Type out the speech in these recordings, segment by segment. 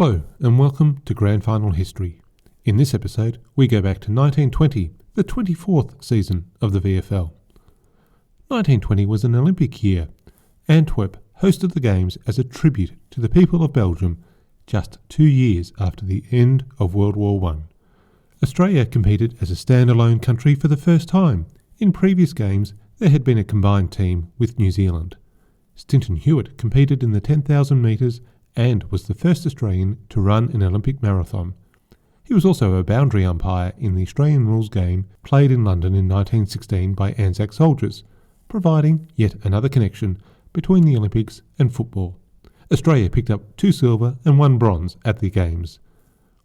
Hello and welcome to Grand Final History. In this episode, we go back to 1920, the 24th season of the VFL. 1920 was an Olympic year. Antwerp hosted the Games as a tribute to the people of Belgium just 2 years after the end of World War I. Australia competed as a standalone country for the first time. In previous games, there had been a combined team with New Zealand. Stinton Hewitt competed in the 10,000 metres and was the first Australian to run an Olympic marathon. He was also a boundary umpire in the Australian rules game played in London in 1916 by Anzac soldiers, providing yet another connection between the Olympics and football. Australia picked up 2 silver and 1 bronze at the Games.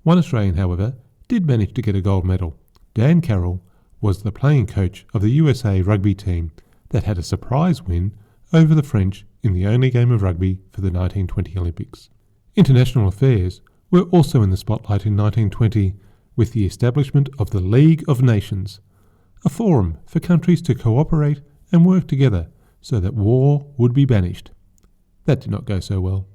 One Australian, however, did manage to get a gold medal. Dan Carroll was the playing coach of the USA rugby team that had a surprise win over the French in the only game of rugby for the 1920 Olympics. International affairs were also in the spotlight in 1920 with the establishment of the League of Nations, a forum for countries to cooperate and work together so that war would be banished. That did not go so well.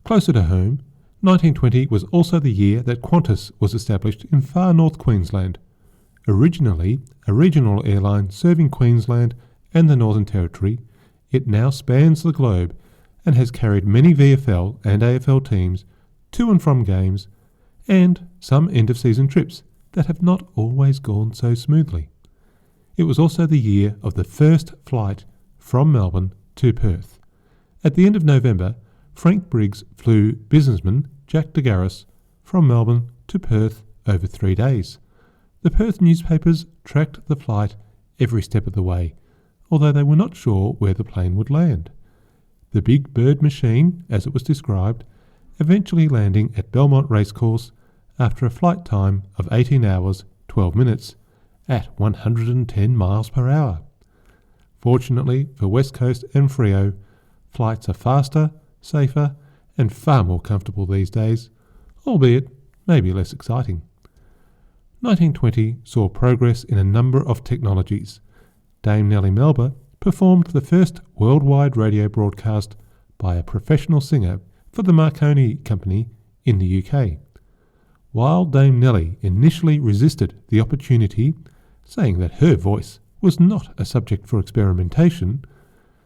Closer to home, 1920 was also the year that Qantas was established in far north Queensland. Originally a regional airline serving Queensland and the Northern Territory, it now spans the globe and has carried many VFL and AFL teams to and from games and some end-of-season trips that have not always gone so smoothly. It was also the year of the first flight from Melbourne to Perth. At the end of November, Frank Briggs flew businessman Jack DeGarris from Melbourne to Perth over 3 days. The Perth newspapers tracked the flight every step of the way, although they were not sure where the plane would land. The Big Bird machine, as it was described, eventually landing at Belmont Racecourse after a flight time of 18 hours, 12 minutes at 110 miles per hour. Fortunately for West Coast and Freo, flights are faster, safer and far more comfortable these days, albeit maybe less exciting. 1920 saw progress in a number of technologies. Dame Nellie Melba performed the first worldwide radio broadcast by a professional singer for the Marconi Company in the UK. While Dame Nellie initially resisted the opportunity, saying that her voice was not a subject for experimentation,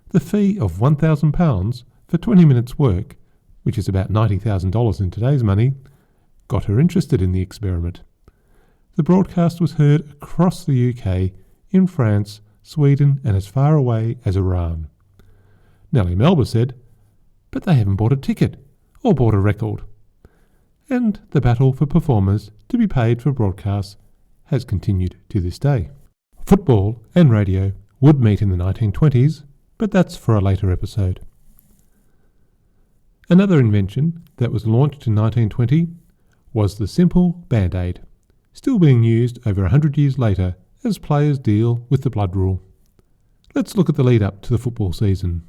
the fee of £1,000 for 20 minutes work, which is about $90,000 in today's money, got her interested in the experiment. The broadcast was heard across the UK, in France, Sweden and as far away as Iran. Nellie Melba said, "But they haven't bought a ticket or bought a record." And the battle for performers to be paid for broadcasts has continued to this day. Football and radio would meet in the 1920s, but that's for a later episode. Another invention that was launched in 1920 was the simple Band-Aid, still being used over 100 years later as players deal with the blood rule. Let's look at the lead up to the football season.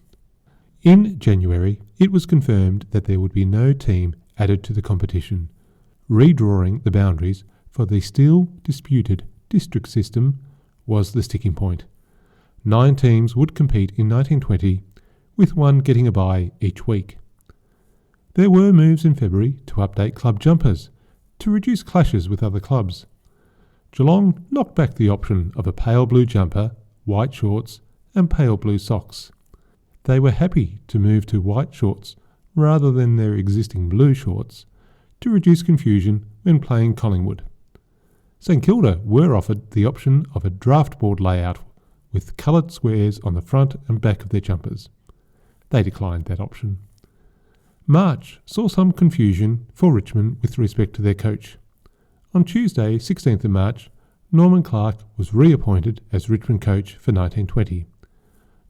In January, it was confirmed that there would be no team added to the competition. Redrawing the boundaries for the still disputed district system was the sticking point. 9 teams would compete in 1920, with 1 getting a bye each week. There were moves in February to update club jumpers, to reduce clashes with other clubs. Geelong knocked back the option of a pale blue jumper, white shorts and pale blue socks. They were happy to move to white shorts rather than their existing blue shorts to reduce confusion when playing Collingwood. St Kilda were offered the option of a draft board layout with coloured squares on the front and back of their jumpers. They declined that option. March saw some confusion for Richmond with respect to their coach. On Tuesday, 16th of March, Norman Clark was reappointed as Richmond coach for 1920.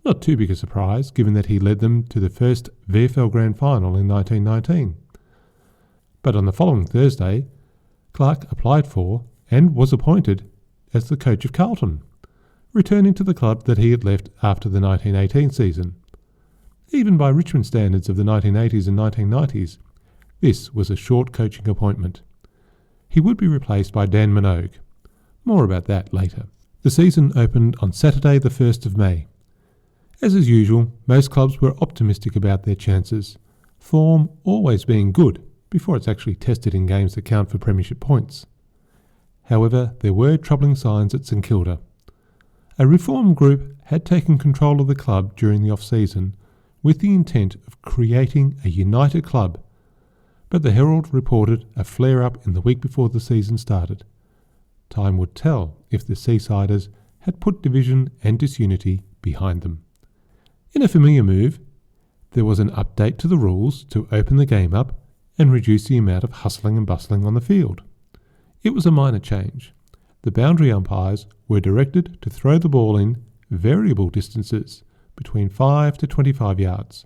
Not too big a surprise, given that he led them to the first VFL Grand Final in 1919. But on the following Thursday, Clark applied for and was appointed as the coach of Carlton, returning to the club that he had left after the 1918 season. Even by Richmond standards of the 1980s and 1990s, this was a short coaching appointment. He would be replaced by Dan Minogue. More about that later. The season opened on Saturday the 1st of May. As is usual, most clubs were optimistic about their chances, form always being good before it's actually tested in games that count for premiership points. However, there were troubling signs at St Kilda. A reform group had taken control of the club during the off-season with the intent of creating a united club, but the Herald reported a flare-up in the week before the season started. Time would tell if the Seasiders had put division and disunity behind them. In a familiar move, there was an update to the rules to open the game up and reduce the amount of hustling and bustling on the field. It was a minor change. The boundary umpires were directed to throw the ball in variable distances between 5 to 25 yards.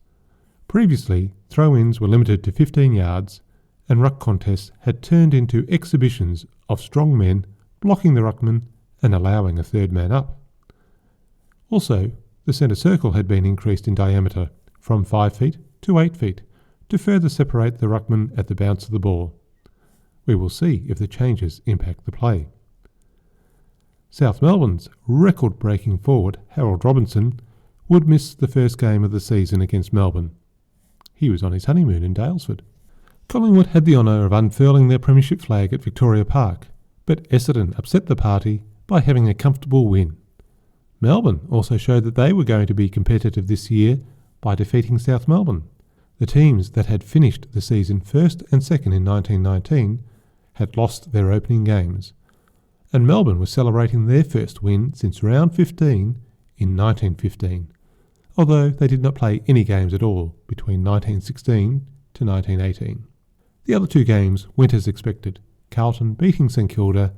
Previously, throw-ins were limited to 15 yards, and ruck contests had turned into exhibitions of strong men blocking the ruckman and allowing a third man up. Also, the centre circle had been increased in diameter from 5 feet to 8 feet to further separate the ruckman at the bounce of the ball. We will see if the changes impact the play. South Melbourne's record-breaking forward, Harold Robinson, would miss the first game of the season against Melbourne. He was on his honeymoon in Daylesford. Collingwood had the honour of unfurling their premiership flag at Victoria Park, but Essendon upset the party by having a comfortable win. Melbourne also showed that they were going to be competitive this year by defeating South Melbourne. The teams that had finished the season first and second in 1919 had lost their opening games, and Melbourne was celebrating their first win since round 15 in 1915, although they did not play any games at all between 1916 to 1918. The other two games went as expected, Carlton beating St Kilda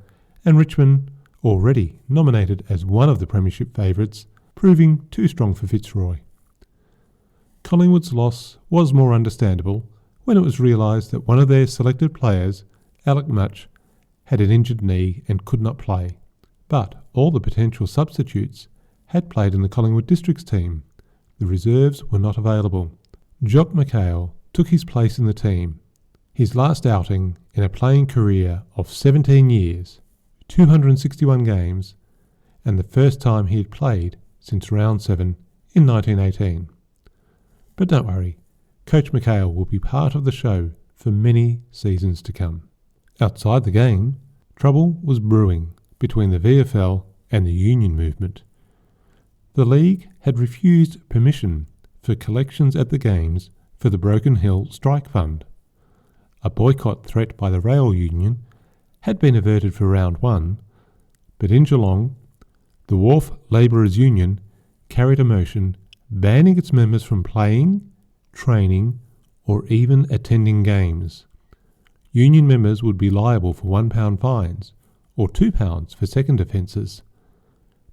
and Richmond, already nominated as one of the premiership favourites, proving too strong for Fitzroy. Collingwood's loss was more understandable when it was realised that one of their selected players, Alec Mutch, had an injured knee and could not play, but all the potential substitutes had played in the Collingwood Districts team. The reserves were not available. Jock McHale took his place in the team, his last outing in a playing career of 17 years, 261 games, and the first time he had played since round 7 in 1918. But don't worry, Coach McHale will be part of the show for many seasons to come. Outside the game, trouble was brewing between the VFL and the union movement. The league had refused permission for collections at the games for the Broken Hill Strike Fund. A boycott threat by the rail union had been averted for round 1, but in Geelong, the Wharf Labourers Union carried a motion banning its members from playing, training, or even attending games. Union members would be liable for £1 fines or £2 for second offences.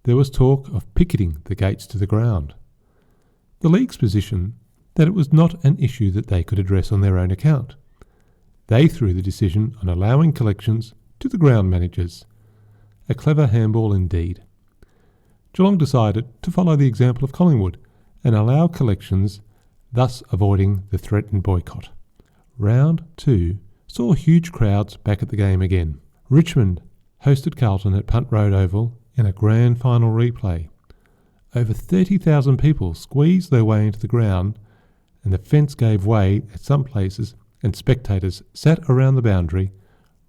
There was talk of picketing the gates to the ground. The league's position that it was not an issue that they could address on their own account. They threw the decision on allowing collections to the ground managers. A clever handball indeed. Geelong decided to follow the example of Collingwood and allow collections, thus avoiding the threatened boycott. Round 2 saw huge crowds back at the game again. Richmond hosted Carlton at Punt Road Oval in a grand final replay. Over 30,000 people squeezed their way into the ground, and the fence gave way at some places, and spectators sat around the boundary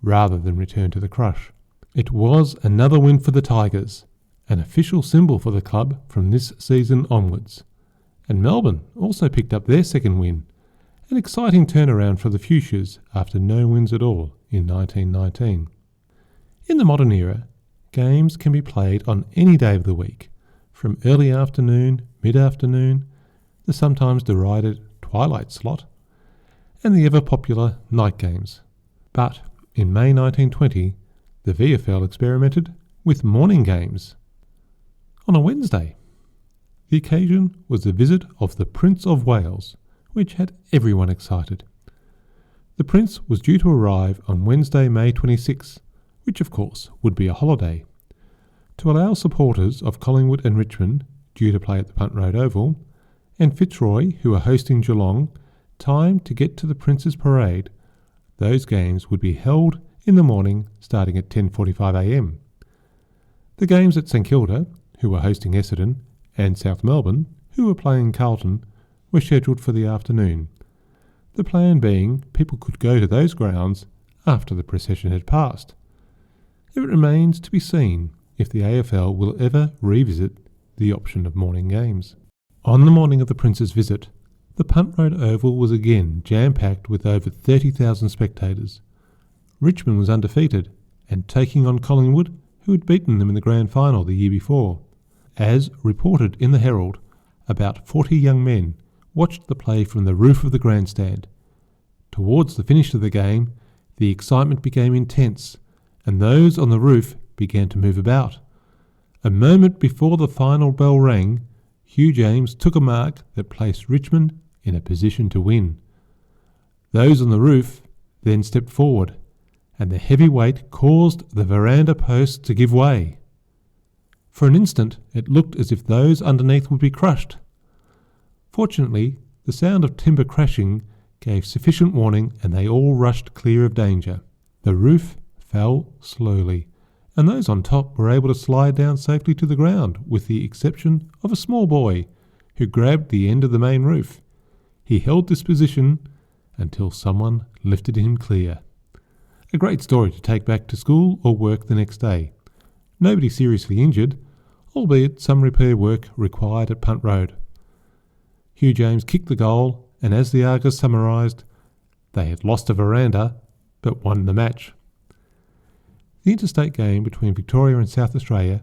rather than return to the crush. It was another win for the Tigers, an official symbol for the club from this season onwards. And Melbourne also picked up their second win, an exciting turnaround for the Fuchsias after no wins at all in 1919. In the modern era, games can be played on any day of the week, from early afternoon, mid-afternoon, the sometimes derided twilight slot, and the ever-popular night games. But in May 1920, the VFL experimented with morning games. On a Wednesday, the occasion was the visit of the Prince of Wales, which had everyone excited. The Prince was due to arrive on Wednesday, May 26, which of course would be a holiday. To allow supporters of Collingwood and Richmond, due to play at the Punt Road Oval, and Fitzroy, who are hosting Geelong, time to get to the Prince's parade, those games would be held in the morning starting at 10:45am. The games at St Kilda, who were hosting Essendon, and South Melbourne, who were playing Carlton, were scheduled for the afternoon. the plan being people could go to those grounds after the procession had passed. It remains to be seen if the AFL will ever revisit the option of morning games. On the morning of the Prince's visit, the Punt Road Oval was again jam-packed with over 30,000 spectators. Richmond was undefeated and taking on Collingwood, who had beaten them in the grand final the year before. As reported in the Herald, about 40 young men watched the play from the roof of the grandstand. Towards the finish of the game, the excitement became intense, and those on the roof began to move about. A moment before the final bell rang, Hugh James took a mark that placed Richmond in a position to win. Those on the roof then stepped forward, and the heavy weight caused the veranda posts to give way. For an instant it looked as if those underneath would be crushed. Fortunately, the sound of timber crashing gave sufficient warning and they all rushed clear of danger. The roof fell slowly, and those on top were able to slide down safely to the ground, with the exception of a small boy who grabbed the end of the main roof. He held this position until someone lifted him clear. A great story to take back to school or work the next day. Nobody seriously injured, albeit some repair work required at Punt Road. Hugh James kicked the goal, and as the Argus summarised, they had lost a veranda but won the match. The interstate game between Victoria and South Australia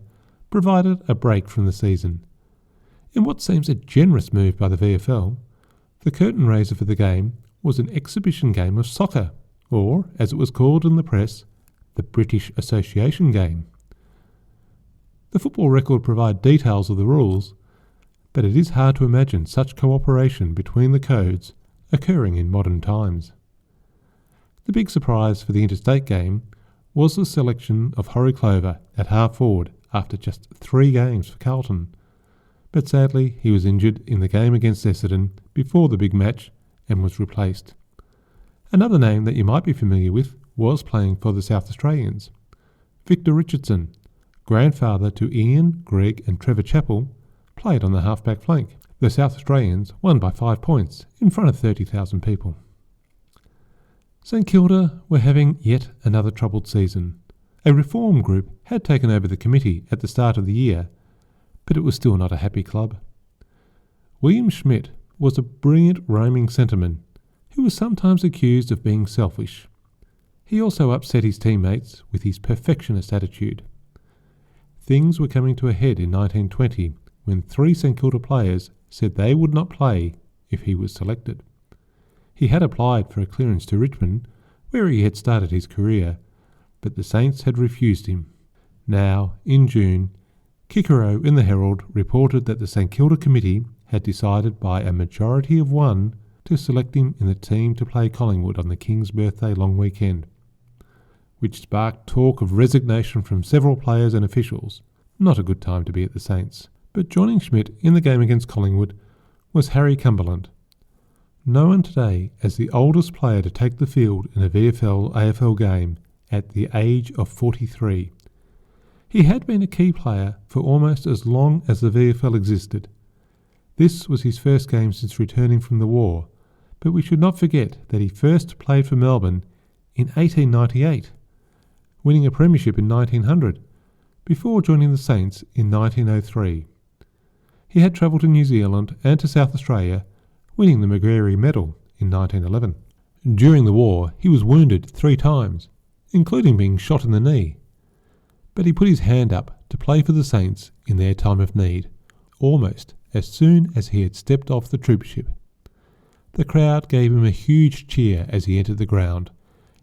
provided a break from the season. In what seems a generous move by the VFL, the curtain raiser for the game was an exhibition game of soccer, or, as it was called in the press, the British Association game. The football record provides details of the rules, but it is hard to imagine such cooperation between the codes occurring in modern times. The big surprise for the interstate game was the selection of Horry Clover at half forward after just 3 games for Carlton, but sadly he was injured in the game against Essendon before the big match and was replaced. Another name that you might be familiar with was playing for the South Australians. Victor Richardson, grandfather to Ian, Greg and Trevor Chappell, played on the halfback flank. The South Australians won by 5 points in front of 30,000 people. St Kilda were having yet another troubled season. A reform group had taken over the committee at the start of the year, but it was still not a happy club. William Schmidt was a brilliant roaming centreman who was sometimes accused of being selfish. He also upset his teammates with his perfectionist attitude. Things were coming to a head in 1920 when 3 St Kilda players said they would not play if he was selected. He had applied for a clearance to Richmond, where he had started his career, but the Saints had refused him. Now, in June, Kikero in the Herald reported that the St Kilda committee had decided by a majority of 1 to select him in the team to play Collingwood on the King's birthday long weekend, which sparked talk of resignation from several players and officials. Not a good time to be at the Saints. But joining Schmidt in the game against Collingwood was Harry Cumberland, known today as the oldest player to take the field in a VFL-AFL game at the age of 43. He had been a key player for almost as long as the VFL existed. This was his first game since returning from the war, but we should not forget that he first played for Melbourne in 1898, winning a premiership in 1900, before joining the Saints in 1903. He had travelled to New Zealand and to South Australia, winning the McGarry Medal in 1911. During the war, he was wounded 3 times, including being shot in the knee. But he put his hand up to play for the Saints in their time of need, almost as soon as he had stepped off the troop ship. The crowd gave him a huge cheer as he entered the ground,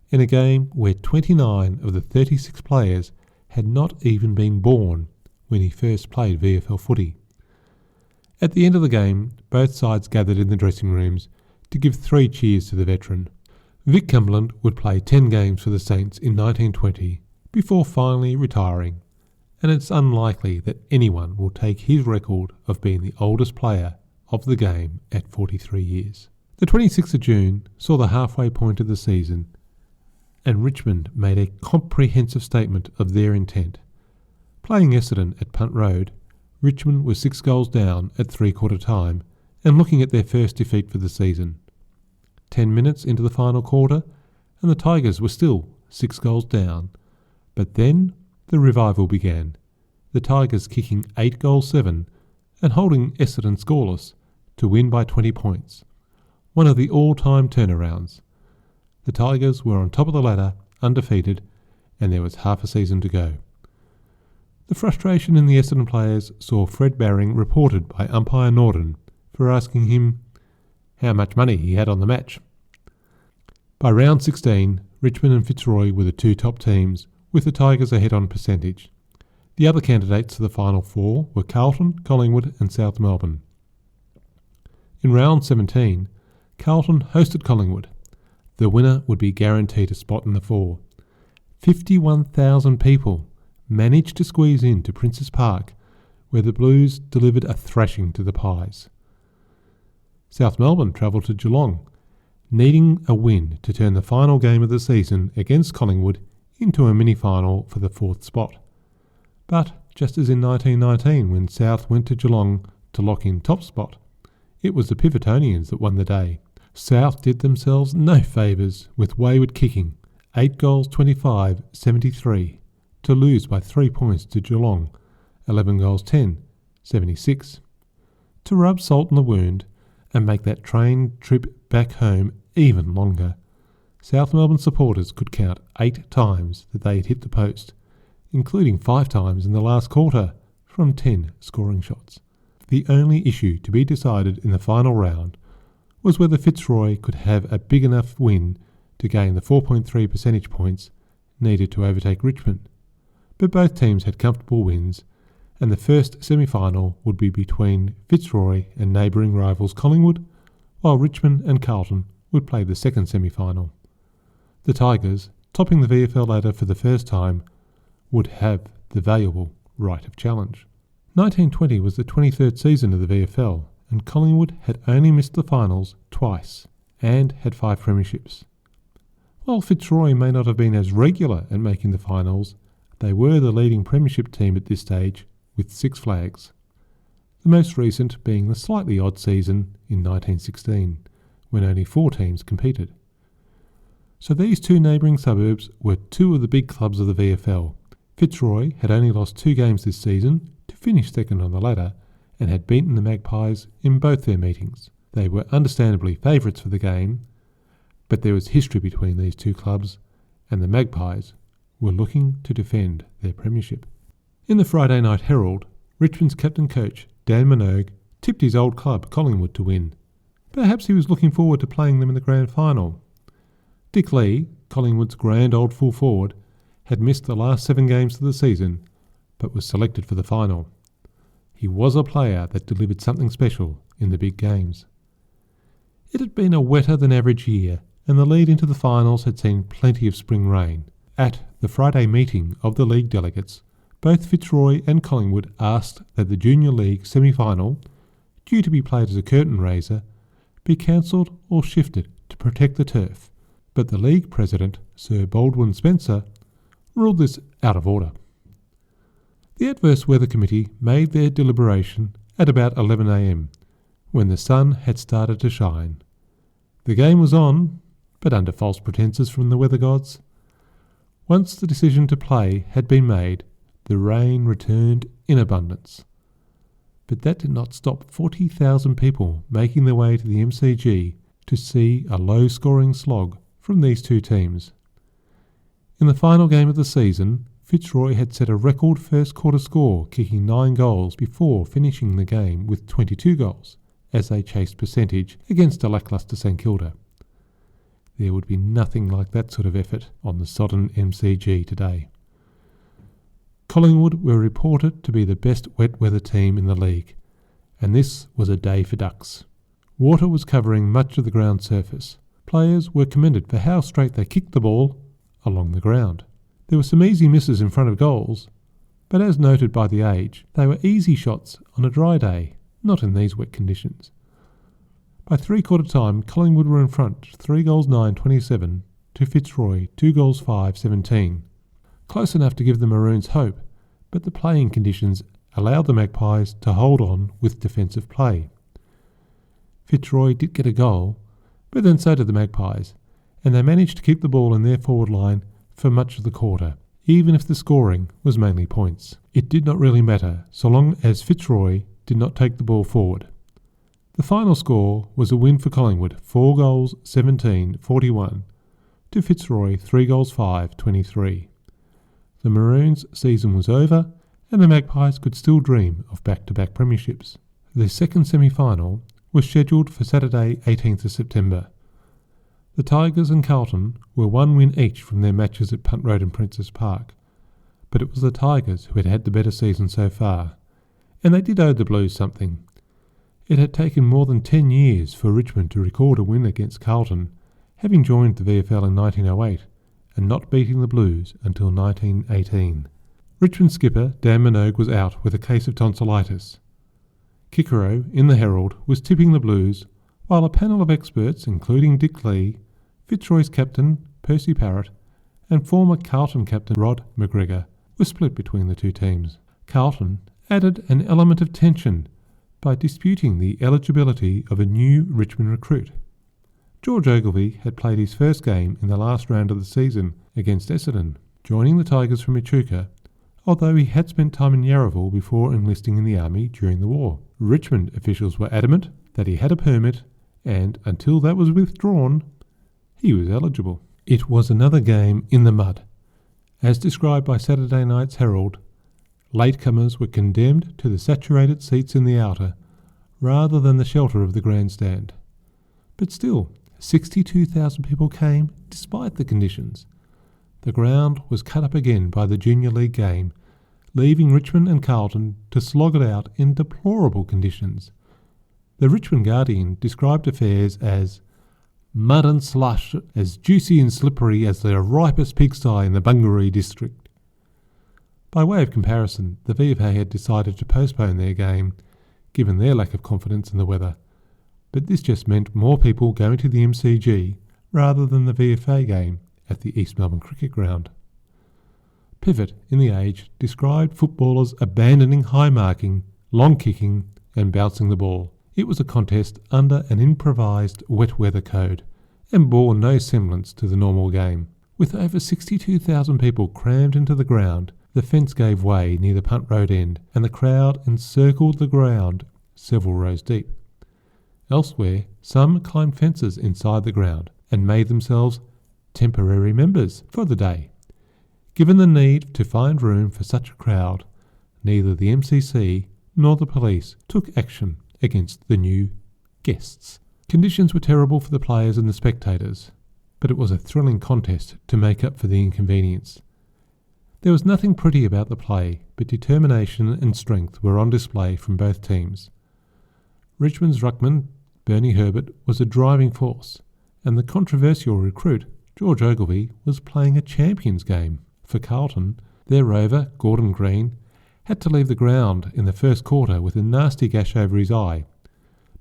in a game where 29 of the 36 players had not even been born when he first played VFL footy. At the end of the game, both sides gathered in the dressing rooms to give 3 cheers to the veteran. Vic Cumberland would play 10 games for the Saints in 1920 before finally retiring, and it's unlikely that anyone will take his record of being the oldest player of the game at 43 years. The 26th of June saw the halfway point of the season, and Richmond made a comprehensive statement of their intent. Playing Essendon at Punt Road, Richmond was 6 goals down at 3/4 time and looking at their first defeat for the season. 10 minutes into the final quarter, and the Tigers were still 6 goals down. But then the revival began, the Tigers kicking 8 goals 7 and holding Essendon scoreless to win by 20 points, one of the all-time turnarounds. The Tigers were on top of the ladder, undefeated, and there was half a season to go. The frustration in the Essendon players saw Fred Baring reported by umpire Norden for asking him how much money he had on the match. By round 16, Richmond and Fitzroy were the two top teams, with the Tigers ahead on percentage. The other candidates for the final 4 were Carlton, Collingwood and South Melbourne. In round 17, Carlton hosted Collingwood. The winner would be guaranteed a spot in the 4. 51,000 people managed to squeeze into Princes Park, where the Blues delivered a thrashing to the Pies. South Melbourne travelled to Geelong, needing a win to turn the final game of the season against Collingwood into a mini-final for the 4th spot. But just as in 1919, when South went to Geelong to lock in top spot, it was the Pivotonians that won the day. South did themselves no favours with wayward kicking, 8 goals 25-73, to lose by 3 points to Geelong, 11 goals 10-76. To rub salt in the wound and make that train trip back home even longer, South Melbourne supporters could count 8 times that they had hit the post, including 5 times in the last quarter from 10 scoring shots. The only issue to be decided in the final round was whether Fitzroy could have a big enough win to gain the 4.3 percentage points needed to overtake Richmond. But both teams had comfortable wins, and the first semi-final would be between Fitzroy and neighbouring rivals Collingwood, while Richmond and Carlton would play the second semi-final. The Tigers, topping the VFL ladder for the first time, would have the valuable right of challenge. 1920 was the 23rd season of the VFL, and Collingwood had only missed the finals twice and had 5 premierships. While Fitzroy may not have been as regular at making the finals, they were the leading premiership team at this stage with 6 flags, the most recent being the slightly odd season in 1916, when only 4 teams competed. So these 2 neighbouring suburbs were 2 of the big clubs of the VFL. Fitzroy had only lost 2 games this season to finish second on the ladder and had beaten the Magpies in both their meetings. They were understandably favourites for the game, but there was history between these 2 clubs, and the Magpies were looking to defend their premiership. In the Friday Night Herald, Richmond's captain-coach Dan Minogue tipped his old club Collingwood to win. Perhaps he was looking forward to playing them in the grand final. Dick Lee, Collingwood's grand old full forward, had missed the last 7 games of the season, but was selected for the final. He was a player that delivered something special in the big games. It had been a wetter than average year, and the lead into the finals had seen plenty of spring rain. At the Friday meeting of the league delegates, both Fitzroy and Collingwood asked that the Junior League semi-final, due to be played as a curtain raiser, be cancelled or shifted to protect the turf, but the league president, Sir Baldwin Spencer, ruled this out of order. The Adverse Weather Committee made their deliberation at about 11 a.m, when the sun had started to shine. The game was on, but under false pretences from the weather gods. Once the decision to play had been made, the rain returned in abundance. But that did not stop 40,000 people making their way to the MCG to see a low-scoring slog from these 2 teams. In the final game of the season, Fitzroy had set a record first-quarter score, kicking 9 goals before finishing the game with 22 goals, as they chased percentage against a lacklustre St Kilda. There would be nothing like that sort of effort on the sodden MCG today. Collingwood were reported to be the best wet weather team in the league, and this was a day for ducks. Water was covering much of the ground surface. Players were commended for how straight they kicked the ball along the ground. There were some easy misses in front of goals, but as noted by The Age, they were easy shots on a dry day, not in these wet conditions. By 3/4 time, Collingwood were in front 3 goals 9-27 to Fitzroy 2 goals 5-17. Close enough to give the Maroons hope, but the playing conditions allowed the Magpies to hold on with defensive play. Fitzroy did get a goal, But then so did the Magpies, and they managed to keep the ball in their forward line for much of the quarter, even if the scoring was mainly points. It did not really matter, so long as Fitzroy did not take the ball forward. The final score was a win for Collingwood, 4 goals 17-41, to Fitzroy 3 goals 5-23. The Maroons' season was over, and the Magpies could still dream of back-to-back premierships. The second semi-final was scheduled for Saturday 18th of September. The Tigers and Carlton were 1 win each from their matches at Punt Road and Princes Park, but it was the Tigers who had had the better season so far, and they did owe the Blues something. It had taken more than 10 years for Richmond to record a win against Carlton, having joined the VFL in 1908 and not beating the Blues until 1918. Richmond skipper Dan Minogue was out with a case of tonsillitis. Kikero, in the Herald, was tipping the Blues, while a panel of experts, including Dick Lee, Fitzroy's captain, Percy Parrott, and former Carlton captain Rod McGregor, were split between the two teams. Carlton added an element of tension by disputing the eligibility of a new Richmond recruit. George Ogilvy had played his first game in the last round of the season against Essendon, joining the Tigers from Echuca, although he had spent time in Yarraville before enlisting in the army during the war. Richmond officials were adamant that he had a permit, and until that was withdrawn, he was eligible. It was another game in the mud. As described by Saturday night's Herald, latecomers were condemned to the saturated seats in the outer, rather than the shelter of the grandstand. But still, 62,000 people came despite the conditions. The ground was cut up again by the Junior League game, leaving Richmond and Carlton to slog it out in deplorable conditions. The Richmond Guardian described affairs as mud and slush, as juicy and slippery as the ripest pigsty in the Bungaree district. By way of comparison, the VFA had decided to postpone their game, given their lack of confidence in the weather, but this just meant more people going to the MCG rather than the VFA game at the East Melbourne Cricket Ground. Pivot, in The Age, described footballers abandoning high marking, long kicking and bouncing the ball. It was a contest under an improvised wet weather code and bore no semblance to the normal game. With over 62,000 people crammed into the ground, the fence gave way near the Punt Road end and the crowd encircled the ground several rows deep. Elsewhere, some climbed fences inside the ground and made themselves temporary members for the day. Given the need to find room for such a crowd, neither the MCC nor the police took action against the new guests. Conditions were terrible for the players and the spectators, but it was a thrilling contest to make up for the inconvenience. There was nothing pretty about the play, but determination and strength were on display from both teams. Richmond's ruckman, Bernie Herbert, was a driving force, and the controversial recruit, George Ogilvy, was playing a champions game. For Carlton, their rover, Gordon Green, had to leave the ground in the first quarter with a nasty gash over his eye,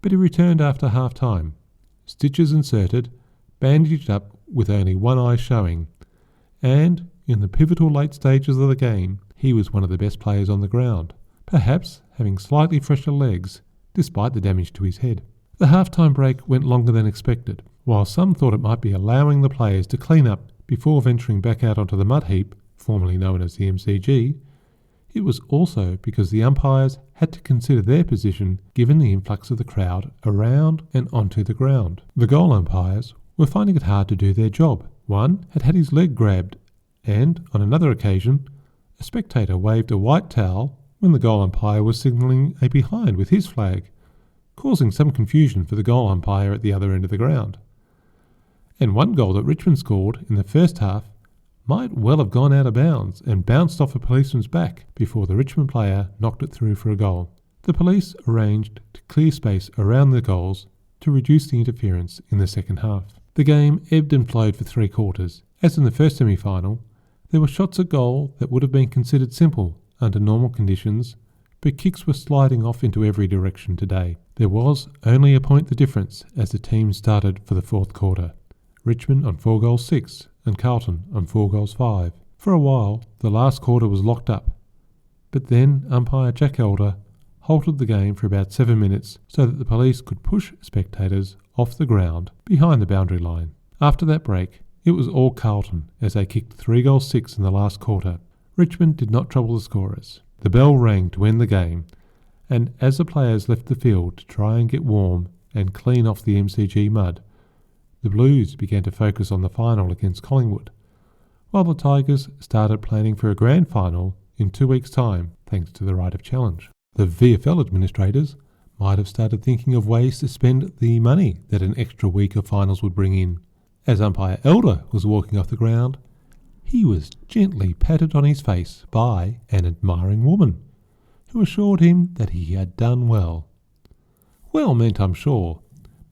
but he returned after half-time, stitches inserted, bandaged up with only one eye showing, and, in the pivotal late stages of the game, he was one of the best players on the ground, perhaps having slightly fresher legs, despite the damage to his head. The half-time break went longer than expected. While some thought it might be allowing the players to clean up before venturing back out onto the mud heap, formerly known as the MCG, it was also because the umpires had to consider their position given the influx of the crowd around and onto the ground. The goal umpires were finding it hard to do their job. One had had his leg grabbed, and, on another occasion, a spectator waved a white towel when the goal umpire was signalling a behind with his flag, causing some confusion for the goal umpire at the other end of the ground. And one goal that Richmond scored in the first half might well have gone out of bounds and bounced off a policeman's back before the Richmond player knocked it through for a goal. The police arranged to clear space around the goals to reduce the interference in the second half. The game ebbed and flowed for 3 quarters. As in the first semi-final, there were shots at goal that would have been considered simple under normal conditions, but kicks were sliding off into every direction today. There was only a point the difference as the teams started for the fourth quarter. Richmond on 4 goals 6 and Carlton on 4 goals 5. For a while, the last quarter was locked up, but then umpire Jack Elder halted the game for about 7 minutes so that the police could push spectators off the ground behind the boundary line. After that break, it was all Carlton as they kicked 3-6 in the last quarter. Richmond did not trouble the scorers. The bell rang to end the game, and as the players left the field to try and get warm and clean off the MCG mud, the Blues began to focus on the final against Collingwood, while the Tigers started planning for a grand final in 2 weeks' time thanks to the right of challenge. The VFL administrators might have started thinking of ways to spend the money that an extra week of finals would bring in. As umpire Elder was walking off the ground, he was gently patted on his face by an admiring woman, who assured him that he had done well. Well meant, I'm sure,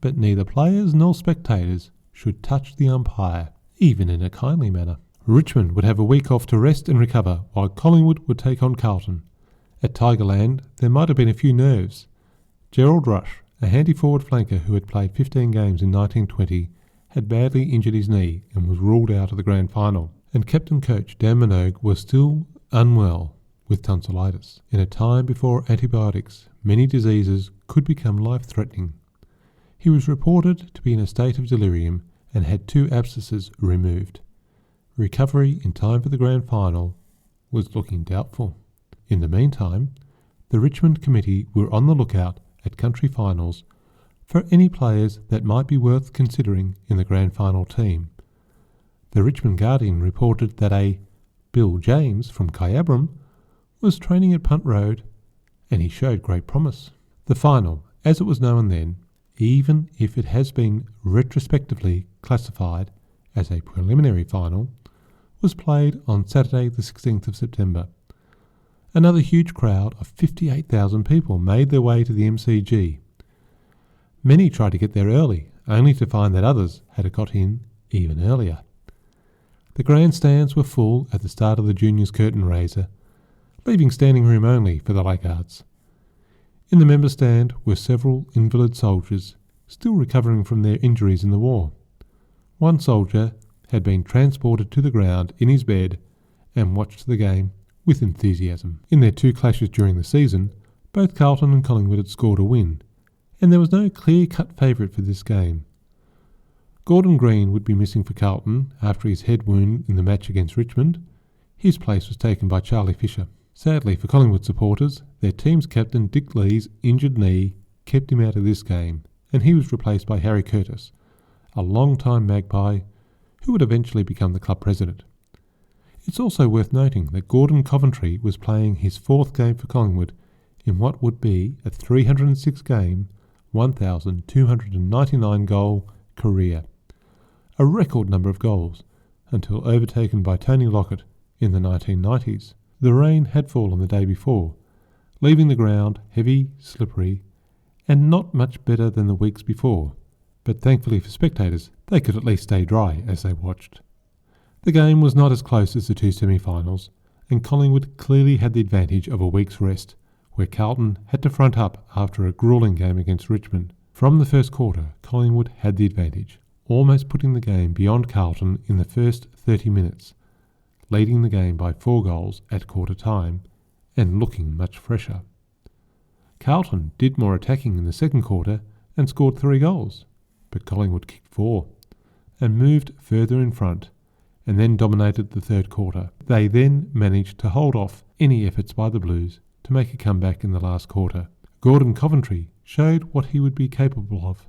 but neither players nor spectators should touch the umpire, even in a kindly manner. Richmond would have a week off to rest and recover, while Collingwood would take on Carlton. At Tigerland, there might have been a few nerves. Gerald Rush, a handy forward flanker who had played 15 games in 1920, had badly injured his knee and was ruled out of the grand final. And captain coach Dan Minogue was still unwell with tonsillitis. In a time before antibiotics, many diseases could become life-threatening. He was reported to be in a state of delirium and had 2 abscesses removed. Recovery in time for the grand final was looking doubtful. In the meantime, the Richmond committee were on the lookout at country finals for any players that might be worth considering in the grand final team. The Richmond Guardian reported that a Bill James from Kyabram was training at Punt Road, and he showed great promise. The final, as it was known then, even if it has been retrospectively classified as a preliminary final, was played on Saturday the 16th of September. Another huge crowd of 58,000 people made their way to the MCG. Many tried to get there early, only to find that others had got in even earlier. The grandstands were full at the start of the juniors' curtain raiser, leaving standing room only for the laggards. In the member stand were several invalid soldiers still recovering from their injuries in the war. One soldier had been transported to the ground in his bed and watched the game with enthusiasm. In their 2 clashes during the season, both Carlton and Collingwood had scored a win, and there was no clear-cut favourite for this game. Gordon Green would be missing for Carlton after his head wound in the match against Richmond. His place was taken by Charlie Fisher. Sadly for Collingwood supporters, their team's captain Dick Lee's injured knee kept him out of this game, and he was replaced by Harry Curtis, a long-time Magpie who would eventually become the club president. It's also worth noting that Gordon Coventry was playing his 4th game for Collingwood in what would be a 306-game, 1,299-goal career, a record number of goals, until overtaken by Tony Lockett in the 1990s. The rain had fallen the day before, leaving the ground heavy, slippery, and not much better than the weeks before, but thankfully for spectators, they could at least stay dry as they watched. The game was not as close as the 2 semi-finals, and Collingwood clearly had the advantage of a week's rest, where Carlton had to front up after a gruelling game against Richmond. From the first quarter, Collingwood had the advantage, almost putting the game beyond Carlton in the first 30 minutes, leading the game by 4 goals at quarter time and looking much fresher. Carlton did more attacking in the second quarter and scored 3 goals, but Collingwood kicked 4 and moved further in front and then dominated the third quarter. They then managed to hold off any efforts by the Blues to make a comeback in the last quarter. Gordon Coventry showed what he would be capable of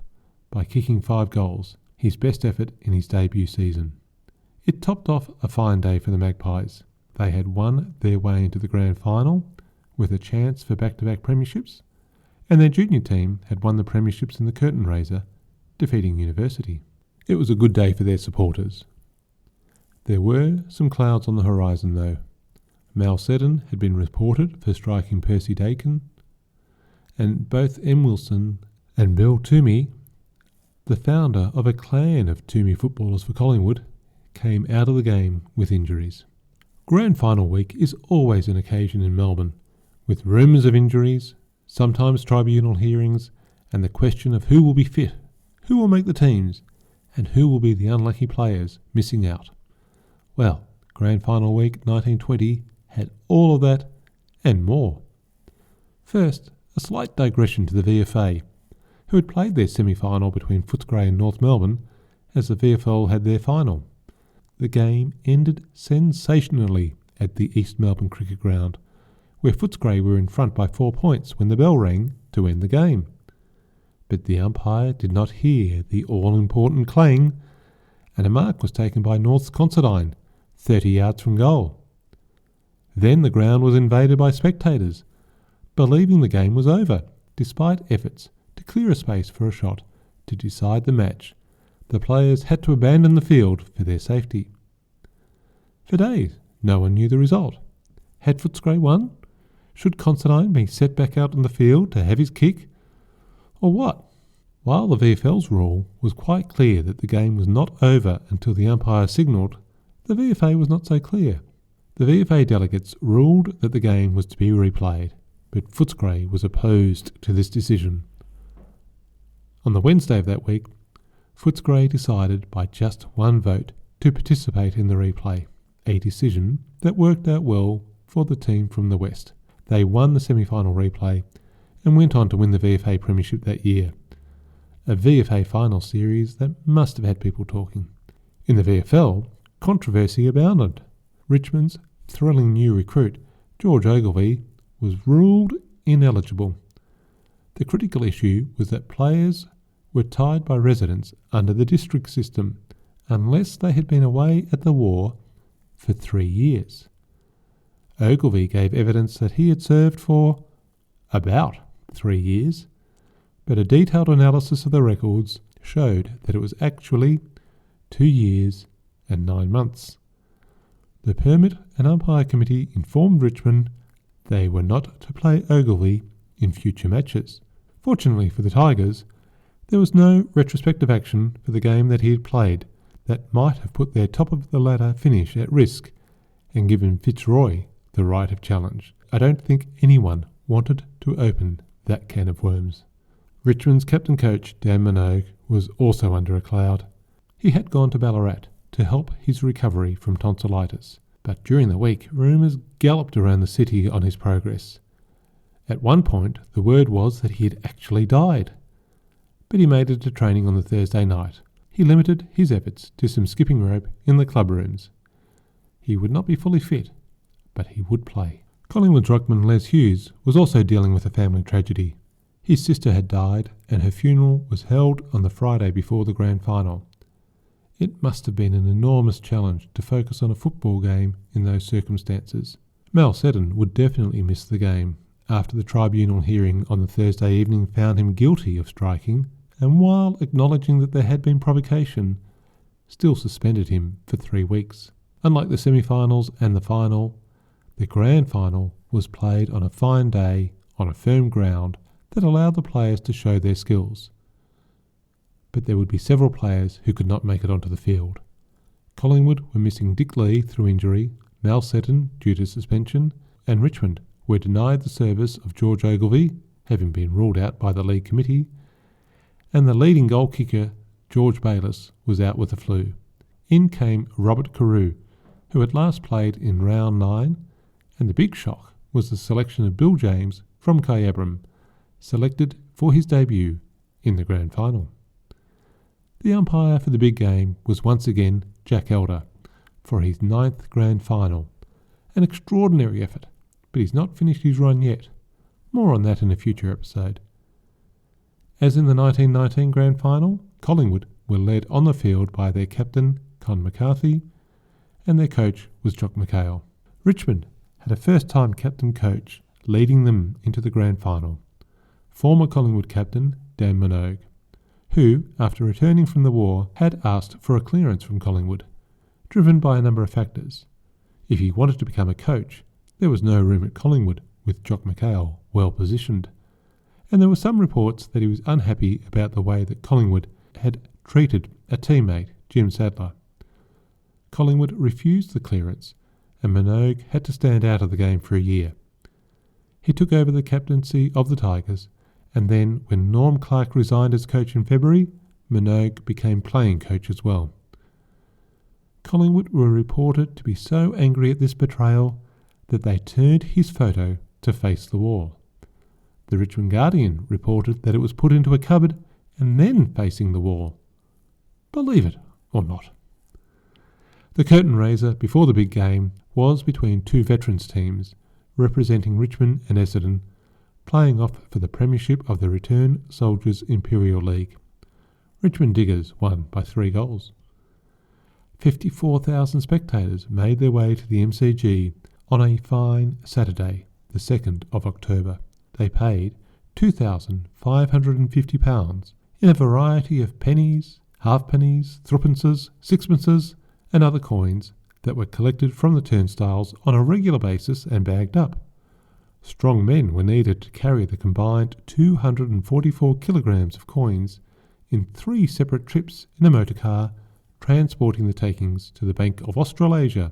by kicking 5 goals, his best effort in his debut season. It topped off a fine day for the Magpies. They had won their way into the grand final with a chance for back-to-back premierships, and their junior team had won the premierships in the curtain raiser, defeating University. It was a good day for their supporters. There were some clouds on the horizon though. Mal Seddon had been reported for striking Percy Dakin, and both M. Wilson and Bill Toomey, the founder of a clan of Toomey footballers for Collingwood, came out of the game with injuries. Grand final week is always an occasion in Melbourne, with rumours of injuries, sometimes tribunal hearings, and the question of who will be fit, who will make the teams, and who will be the unlucky players missing out. Well, Grand Final Week 1920 had all of that and more. First, A slight digression to the VFA, who had played their semi-final between Footscray and North Melbourne as the VFL had their final. The game ended sensationally at the East Melbourne Cricket Ground, where Footscray were in front by 4 points when the bell rang to end the game. But the umpire did not hear the all-important clang, and a mark was taken by North's Considine, 30 yards from goal. Then the ground was invaded by spectators, believing the game was over, despite efforts to clear a space for a shot to decide the match. The players had to abandon the field for their safety. For days, no one knew the result. Had Footscray won? Should Considine be set back out on the field to have his kick? Or what? While the VFL's rule was quite clear that the game was not over until the umpire signalled, the VFA was not so clear. The VFA delegates ruled that the game was to be replayed, but Footscray was opposed to this decision. On the Wednesday of that week, Footscray decided by just one vote to participate in the replay, a decision that worked out well for the team from the West. They won the semi-final replay and went on to win the VFA Premiership that year, a VFA final series that must have had people talking. In the VFL, controversy abounded. Richmond's thrilling new recruit, George Ogilvie, was ruled ineligible. The critical issue was that players were tied by residence under the district system unless they had been away at the war for 3 years. Ogilvie gave evidence that he had served for about 3 years, but a detailed analysis of the records showed that it was actually 2 years and 9 months. The Permit and Umpire Committee informed Richmond they were not to play Ogilvie in future matches. Fortunately for the Tigers, there was no retrospective action for the game that he had played that might have put their top-of-the-ladder finish at risk and given Fitzroy the right of challenge. I don't think anyone wanted to open that can of worms. Richmond's captain-coach Dan Minogue was also under a cloud. He had gone to Ballarat to help his recovery from tonsillitis, but during the week rumours galloped around the city on his progress. At one point the word was that he had actually died, but he made it to training on the Thursday night. He limited his efforts to some skipping rope in the club rooms. He would not be fully fit, but he would play. Collingwood's ruckman Les Hughes was also dealing with a family tragedy. His sister had died and her funeral was held on the Friday before the grand final. It must have been an enormous challenge to focus on a football game in those circumstances. Mal Seddon would definitely miss the game after the tribunal hearing on the Thursday evening found him guilty of striking, and while acknowledging that there had been provocation, still suspended him for 3 weeks. Unlike the semi-finals and the final, the grand final was played on a fine day on a firm ground that allowed the players to show their skills. But there would be several players who could not make it onto the field. Collingwood were missing Dick Lee through injury, Mal Seddon due to suspension, and Richmond were denied the service of George Ogilvie, having been ruled out by the league committee, and the leading goal kicker, George Bayliss, was out with the flu. In came Robert Carew, who had last played in round 9, and the big shock was the selection of Bill James from Kyabram, selected for his debut in the grand final. The umpire for the big game was once again Jack Elder for his 9th grand final. An extraordinary effort, but he's not finished his run yet. More on that in a future episode. As in the 1919 grand final, Collingwood were led on the field by their captain, Con McCarthy, and their coach was Jock McHale. Richmond had a first-time captain-coach leading them into the grand final, former Collingwood captain Dan Minogue, who, after returning from the war, had asked for a clearance from Collingwood, driven by a number of factors. If he wanted to become a coach, there was no room at Collingwood, with Jock McHale well positioned, and there were some reports that he was unhappy about the way that Collingwood had treated a teammate, Jim Sadler. Collingwood refused the clearance, and Minogue had to stand out of the game for a year. He took over the captaincy of the Tigers, and then, when Norm Clark resigned as coach in February, Minogue became playing coach as well. Collingwood were reported to be so angry at this betrayal that they turned his photo to face the wall. The Richmond Guardian reported that it was put into a cupboard and then facing the wall. Believe it or not. The curtain raiser before the big game was between two veterans teams representing Richmond and Essendon, playing off for the premiership of the Return Soldiers Imperial League. Richmond Diggers won by 3 goals. 54,000 spectators made their way to the MCG on a fine Saturday, the 2nd of October. They paid £2,550 in a variety of pennies, halfpennies, threepences, sixpences and other coins that were collected from the turnstiles on a regular basis and bagged up. Strong men were needed to carry the combined 244 kilograms of coins in 3 separate trips in a motorcar, transporting the takings to the Bank of Australasia,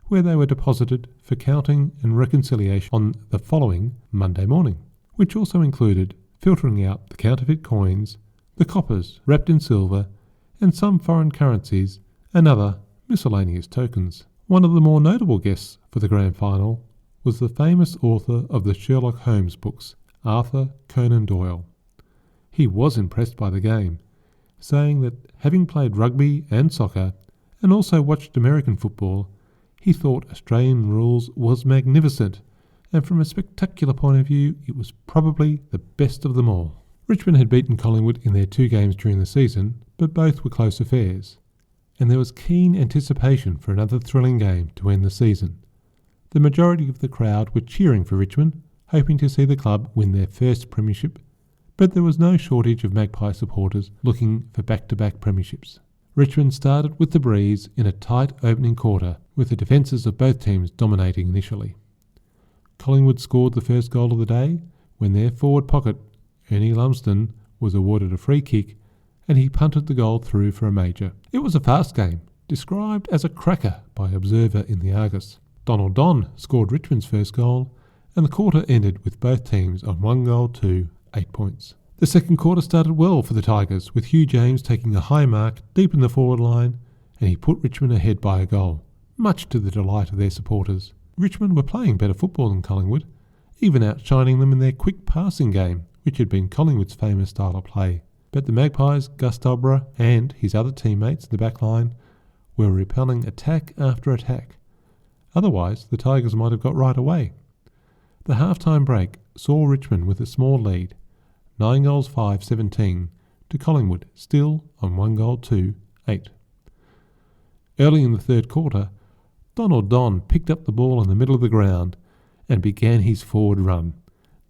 where they were deposited for counting and reconciliation on the following Monday morning, which also included filtering out the counterfeit coins, the coppers wrapped in silver, and some foreign currencies and other miscellaneous tokens. One of the more notable guests for the grand final was the famous author of the Sherlock Holmes books, Arthur Conan Doyle. He was impressed by the game, saying that having played rugby and soccer and also watched American football, he thought Australian rules was magnificent, and from a spectacular point of view, it was probably the best of them all. Richmond had beaten Collingwood in their 2 games during the season, but both were close affairs, and there was keen anticipation for another thrilling game to end the season. The majority of the crowd were cheering for Richmond, hoping to see the club win their first premiership, but there was no shortage of Magpie supporters looking for back-to-back premierships. Richmond started with the breeze in a tight opening quarter, with the defences of both teams dominating initially. Collingwood scored the first goal of the day when their forward pocket, Ernie Lumsden, was awarded a free kick and he punted the goal through for a major. It was a fast game, described as a cracker by Observer in the Argus. Donald Don scored Richmond's first goal, and the quarter ended with both teams on 1 goal to 8 points. The second quarter started well for the Tigers, with Hugh James taking a high mark deep in the forward line, and he put Richmond ahead by a goal, much to the delight of their supporters. Richmond were playing better football than Collingwood, even outshining them in their quick passing game, which had been Collingwood's famous style of play. But the Magpies, Gus Dobra and his other teammates in the back line were repelling attack after attack. Otherwise, the Tigers might have got right away. The half-time break saw Richmond with a small lead, 9 goals 5-17, to Collingwood, still on 1 goal to 8. Early in the third quarter, Donald Don picked up the ball in the middle of the ground and began his forward run,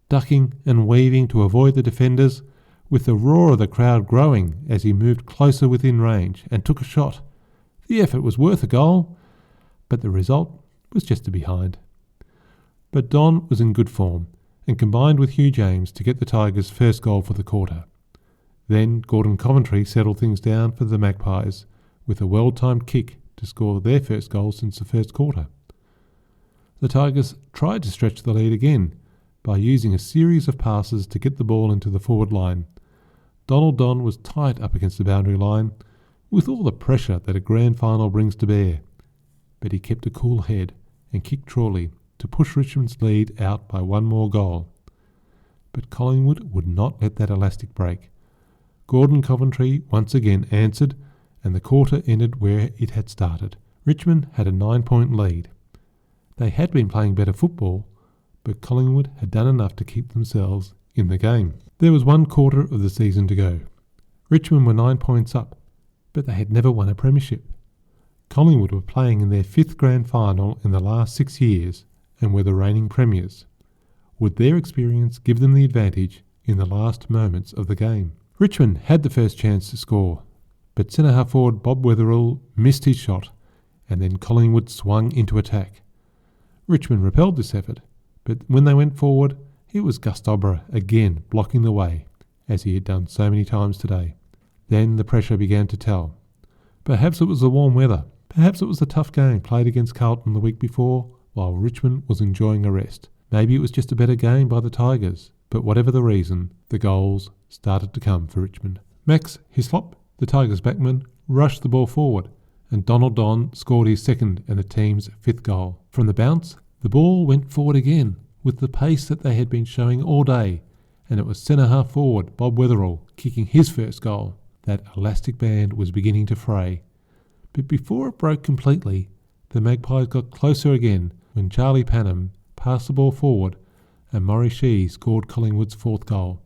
ducking and weaving to avoid the defenders, with the roar of the crowd growing as he moved closer within range and took a shot. The effort was worth a goal, but the result was just a behind. But Don was in good form and combined with Hugh James to get the Tigers' first goal for the quarter. Then Gordon Coventry settled things down for the Magpies with a well-timed kick to score their first goal since the first quarter. The Tigers tried to stretch the lead again by using a series of passes to get the ball into the forward line. Donald Don was tight up against the boundary line, with all the pressure that a grand final brings to bear, but he kept a cool head and kicked Trawley to push Richmond's lead out by 1 more goal. But Collingwood would not let that elastic break. Gordon Coventry once again answered, and the quarter ended where it had started. Richmond had a 9-point lead. They had been playing better football, but Collingwood had done enough to keep themselves in the game. There was 1 quarter of the season to go. Richmond were 9 points up, but they had never won a premiership. Collingwood were playing in their 5th grand final in the last 6 years and were the reigning premiers. Would their experience give them the advantage in the last moments of the game? Richmond had the first chance to score, but centre-half forward Bob Weatherall missed his shot, and then Collingwood swung into attack. Richmond repelled this effort, but when they went forward, it was Gus Dobra again blocking the way, as he had done so many times today. Then the pressure began to tell. Perhaps it was the warm weather. Perhaps it was the tough game played against Carlton the week before, while Richmond was enjoying a rest. Maybe it was just a better game by the Tigers, but whatever the reason, the goals started to come for Richmond. Max Hislop, the Tigers' backman, rushed the ball forward, and Donald Don scored his second and the team's 5th goal. From the bounce, the ball went forward again, with the pace that they had been showing all day, and it was centre-half forward Bob Weatherall kicking his first goal. That elastic band was beginning to fray. But before it broke completely, the Magpies got closer again when Charlie Panham passed the ball forward and Maury Shee scored Collingwood's fourth goal.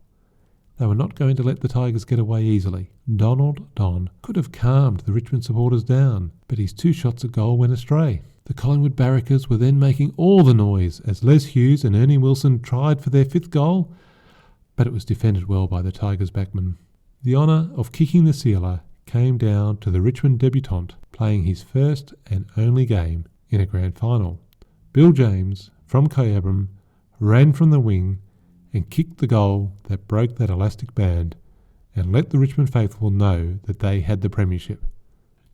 They were not going to let the Tigers get away easily. Donald Don could have calmed the Richmond supporters down, but his 2 shots at goal went astray. The Collingwood barrackers were then making all the noise as Les Hughes and Ernie Wilson tried for their 5th goal, but it was defended well by the Tigers backman. The honour of kicking the sealer came down to the Richmond debutant playing his first and only game in a grand final. Bill James, from Kyabram, ran from the wing and kicked the goal that broke that elastic band and let the Richmond faithful know that they had the premiership.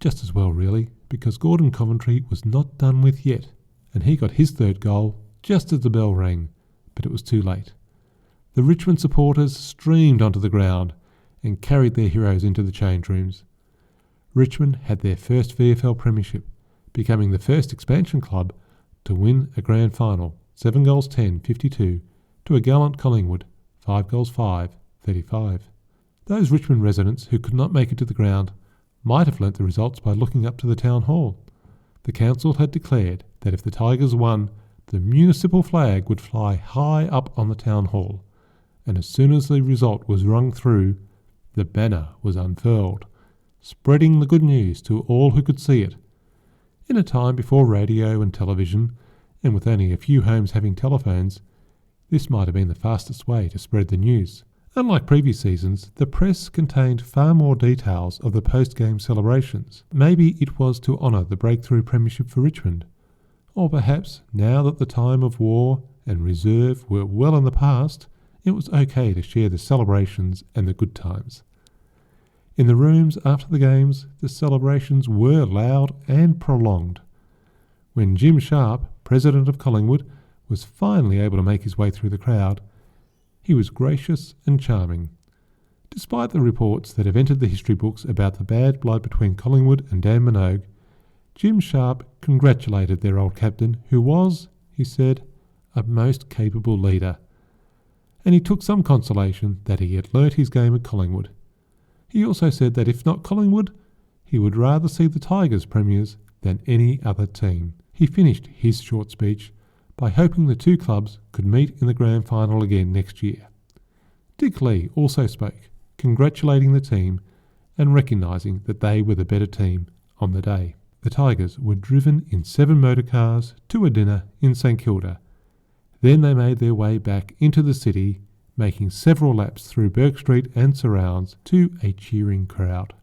Just as well, really, because Gordon Coventry was not done with yet, and he got his 3rd goal just as the bell rang, but it was too late. The Richmond supporters streamed onto the ground and carried their heroes into the change rooms. Richmond had their first VFL premiership, becoming the first expansion club to win a grand final, 7 goals 10, 52, to a gallant Collingwood, 5 goals 5, 35. Those Richmond residents who could not make it to the ground might have learnt the results by looking up to the town hall. The council had declared that if the Tigers won, the municipal flag would fly high up on the town hall, and as soon as the result was rung through, the banner was unfurled, spreading the good news to all who could see it. In a time before radio and television, and with only a few homes having telephones, this might have been the fastest way to spread the news. Unlike previous seasons, the press contained far more details of the post-game celebrations. Maybe it was to honour the breakthrough premiership for Richmond. Or perhaps, now that the time of war and reserve were well in the past, it was okay to share the celebrations and the good times. In the rooms after the games, the celebrations were loud and prolonged. When Jim Sharp, president of Collingwood, was finally able to make his way through the crowd, he was gracious and charming. Despite the reports that have entered the history books about the bad blood between Collingwood and Dan Minogue, Jim Sharp congratulated their old captain, who was, he said, a most capable leader, and he took some consolation that he had learnt his game at Collingwood. He also said that if not Collingwood, he would rather see the Tigers premiers than any other team. He finished his short speech by hoping the 2 clubs could meet in the grand final again next year. Dick Lee also spoke, congratulating the team and recognising that they were the better team on the day. The Tigers were driven in 7 motorcars to a dinner in St Kilda. Then they made their way back into the city, making several laps through Bourke Street and surrounds to a cheering crowd.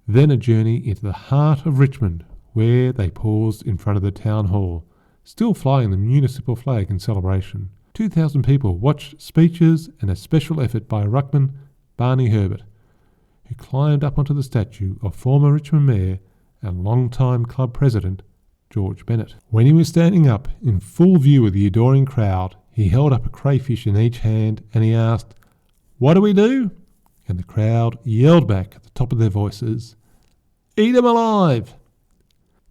Then a journey into the heart of Richmond, where they paused in front of the town hall, still flying the municipal flag in celebration. 2,000 people watched speeches and a special effort by ruckman Barney Herbert, who climbed up onto the statue of former Richmond Mayor and long-time club president George Bennett. When he was standing up in full view of the adoring crowd, he held up a crayfish in each hand and he asked, "What do we do?" And the crowd yelled back at the top of their voices, "Eat 'em alive!"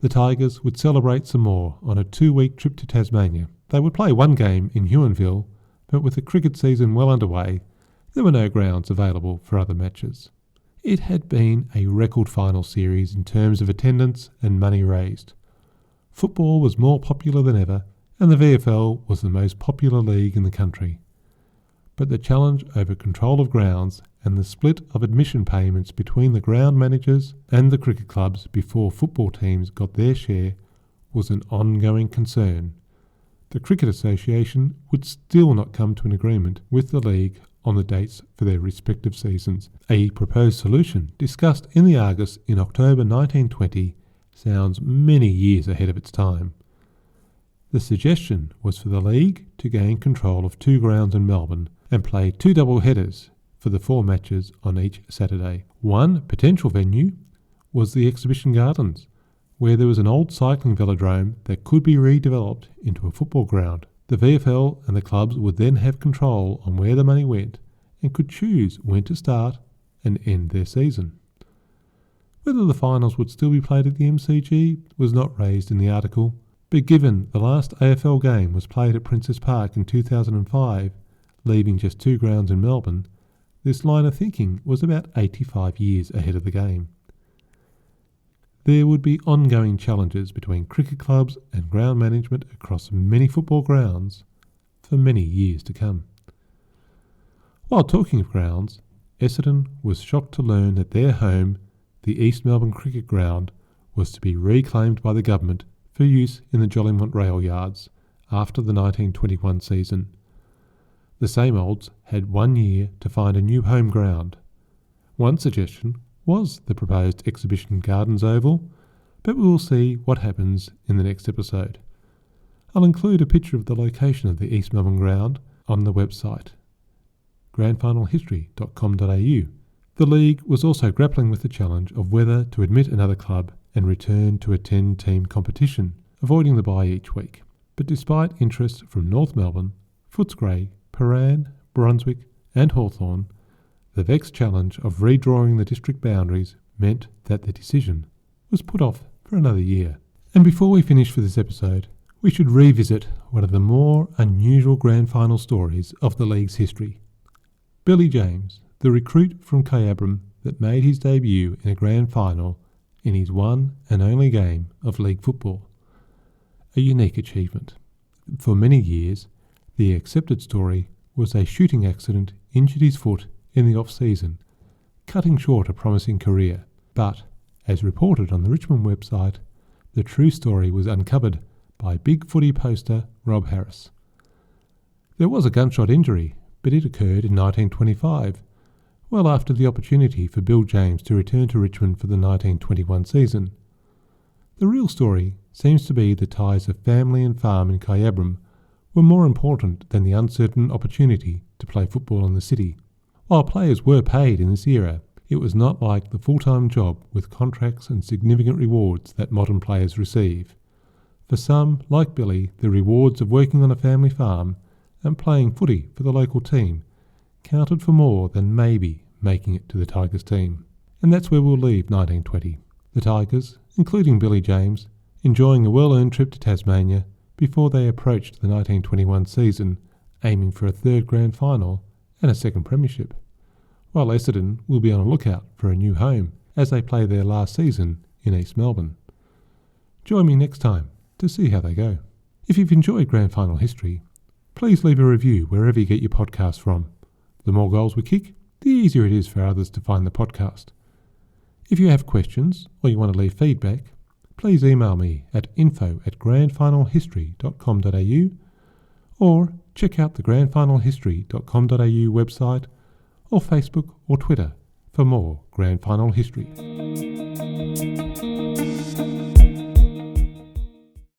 The Tigers would celebrate some more on a 2-week trip to Tasmania. They would play 1 game in Huonville, but with the cricket season well underway, there were no grounds available for other matches. It had been a record final series in terms of attendance and money raised. Football was more popular than ever, and the VFL was the most popular league in the country. But the challenge over control of grounds and the split of admission payments between the ground managers and the cricket clubs before football teams got their share was an ongoing concern. The Cricket Association would still not come to an agreement with the league on the dates for their respective seasons. A proposed solution discussed in the Argus in October 1920 sounds many years ahead of its time. The suggestion was for the league to gain control of 2 grounds in Melbourne and play 2 double headers for the 4 matches on each Saturday. One potential venue was the Exhibition Gardens, where there was an old cycling velodrome that could be redeveloped into a football ground. The VFL and the clubs would then have control on where the money went and could choose when to start and end their season. Whether the finals would still be played at the MCG was not raised in the article, But given the last AFL game was played at Princes Park in 2005, leaving just 2 grounds in Melbourne, this line of thinking was about 85 years ahead of the game. There would be ongoing challenges between cricket clubs and ground management across many football grounds for many years to come. While talking of grounds, Essendon was shocked to learn that their home, the East Melbourne Cricket Ground, was to be reclaimed by the government for use in the Jolimont rail yards after the 1921 season. The same olds had 1 year to find a new home ground. One suggestion was the proposed Exhibition Gardens Oval, but we will see what happens in the next episode. I'll include a picture of the location of the East Melbourne ground on the website, grandfinalhistory.com.au. The league was also grappling with the challenge of whether to admit another club and return to a 10-team competition, avoiding the bye each week. But despite interest from North Melbourne, Footscray, Paran, Brunswick and Hawthorn, the vexed challenge of redrawing the district boundaries meant that the decision was put off for another year. And before we finish for this episode, we should revisit one of the more unusual grand final stories of the league's history. Billy James, the recruit from Kyabram that made his debut in a grand final in his one and only game of league football. A unique achievement. For many years, the accepted story was a shooting accident injured his foot in the off-season, cutting short a promising career. But, as reported on the Richmond website, the true story was uncovered by big footy poster Rob Harris. There was a gunshot injury, but it occurred in 1925, well after the opportunity for Bill James to return to Richmond for the 1921 season. The real story seems to be the ties of family and farm in Kyabram were more important than the uncertain opportunity to play football in the city. While players were paid in this era, it was not like the full-time job with contracts and significant rewards that modern players receive. For some, like Billy, the rewards of working on a family farm and playing footy for the local team counted for more than maybe making it to the Tigers team. And that's where we'll leave 1920. The Tigers, including Billy James, enjoying a well-earned trip to Tasmania before they approached the 1921 season, aiming for a third grand final and a second premiership, while Essendon will be on a lookout for a new home as they play their last season in East Melbourne. Join me next time to see how they go. If you've enjoyed Grand Final History, please leave a review wherever you get your podcasts from. The more goals we kick, the easier it is for others to find the podcast. If you have questions or you want to leave feedback, please email me at info@grandfinalhistory.com.au or check out the grandfinalhistory.com.au website or Facebook or Twitter for more Grand Final History.